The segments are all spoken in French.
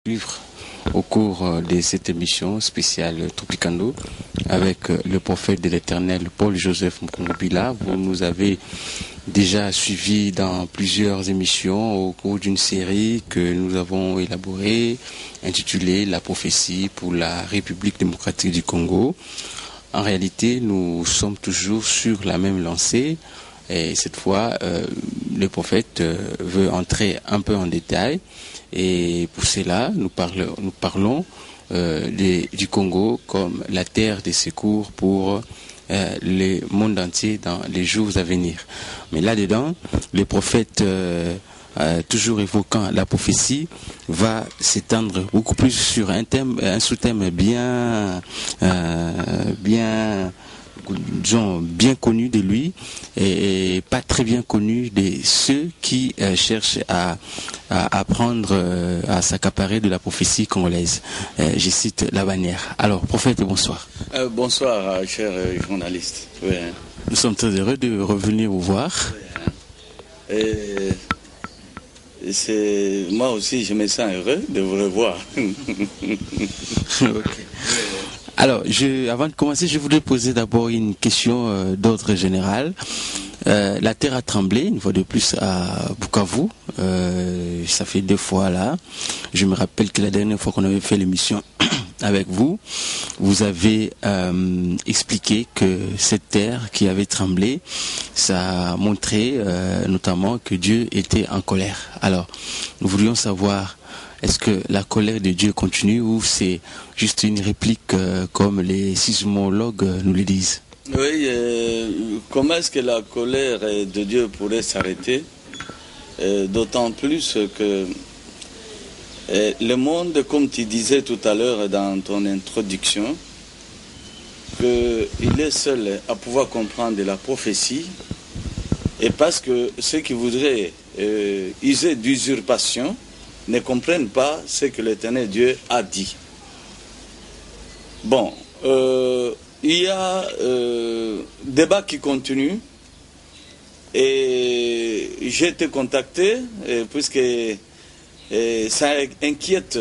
suivre au cours de cette émission spéciale Tropicando avec le prophète de l'Éternel Paul-Joseph Mukungubila. Vous nous avez déjà suivi dans plusieurs émissions au cours d'une série que nous avons élaborée intitulée La prophétie pour la République démocratique du Congo. En réalité, nous sommes toujours sur la même lancée et cette fois, le prophète veut entrer un peu en détail et pour cela, nous parlons du Congo comme la terre des secours pour le monde entier dans les jours à venir. Mais là-dedans, le prophète, toujours évoquant la prophétie, va s'étendre beaucoup plus sur un sous-thème bien connu de lui et pas très bien connu de ceux qui cherchent à prendre, à s'accaparer de la prophétie congolaise. Je cite la bannière. Alors, prophète, bonsoir. Bonsoir, cher journaliste. Oui, hein. Nous sommes très heureux de revenir vous voir. Oui, hein. Moi aussi, je me sens heureux de vous revoir. Okay. Alors, avant de commencer, je voudrais poser d'abord une question d'ordre général. La terre a tremblé une fois de plus à Bukavu. Ça fait 2 fois là. Je me rappelle que la dernière fois qu'on avait fait l'émission avec vous, vous avez expliqué que cette terre qui avait tremblé, ça a montré notamment que Dieu était en colère. Alors, nous voulions savoir, est-ce que la colère de Dieu continue ou c'est juste une réplique comme les sismologues nous le disent? Oui, comment est-ce que la colère de Dieu pourrait s'arrêter? D'autant plus que le monde, comme tu disais tout à l'heure dans ton introduction, qu'il est seul à pouvoir comprendre la prophétie, et parce que ceux qui voudraient user d'usurpation ne comprennent pas ce que l'Éternel Dieu a dit. Bon, il y a débat qui continue et j'ai été contacté puisque ça inquiète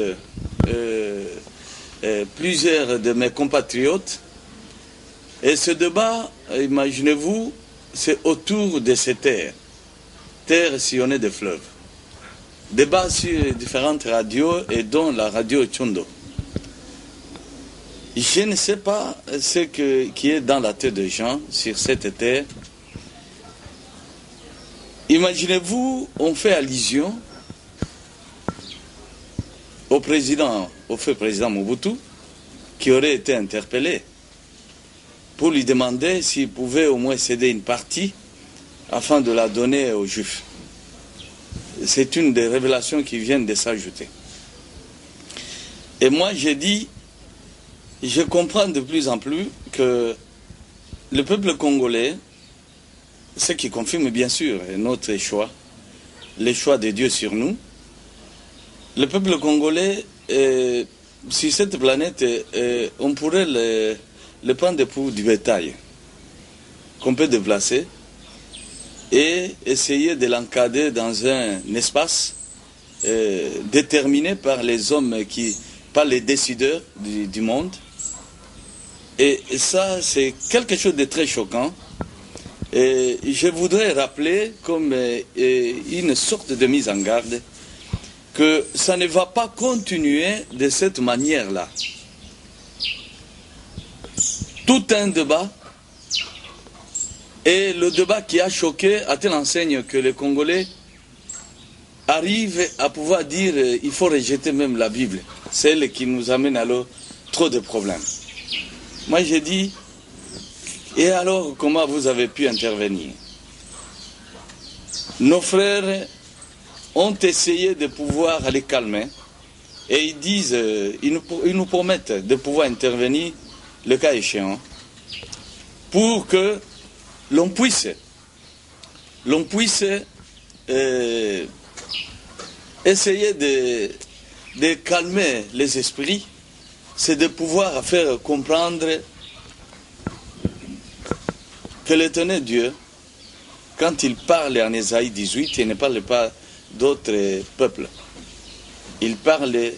plusieurs de mes compatriotes et ce débat, imaginez-vous, c'est autour de ces terres sillonnées de fleuves. Débat sur différentes radios et dont la radio Tchondo. Je ne sais pas ce qui est dans la tête des gens sur cette terre. Imaginez-vous, on fait allusion au feu président Mobutu, qui aurait été interpellé pour lui demander s'il pouvait au moins céder une partie afin de la donner aux Juifs. C'est une des révélations qui viennent de s'ajouter. Et moi, j'ai dit, je comprends de plus en plus que le peuple congolais, ce qui confirme bien sûr notre choix, le choix de Dieu sur nous, le peuple congolais, sur cette planète, on pourrait le prendre pour du bétail qu'on peut déplacer et essayer de l'encadrer dans un espace déterminé par les hommes, par les décideurs du monde. Et ça, c'est quelque chose de très choquant. Et je voudrais rappeler comme une sorte de mise en garde que ça ne va pas continuer de cette manière-là. Tout un débat, et le débat qui a choqué a tel enseigne que les Congolais arrivent à pouvoir dire il faut rejeter même la Bible, celle qui nous amène alors trop de problèmes. Moi j'ai dit, et alors comment vous avez pu intervenir? Nos frères ont essayé de pouvoir les calmer et ils disent, ils nous promettent de pouvoir intervenir le cas échéant pour que l'on puisse essayer de calmer les esprits, c'est de pouvoir faire comprendre que l'Éternel Dieu, quand il parle en Ésaïe 18, il ne parle pas d'autres peuples. Il parle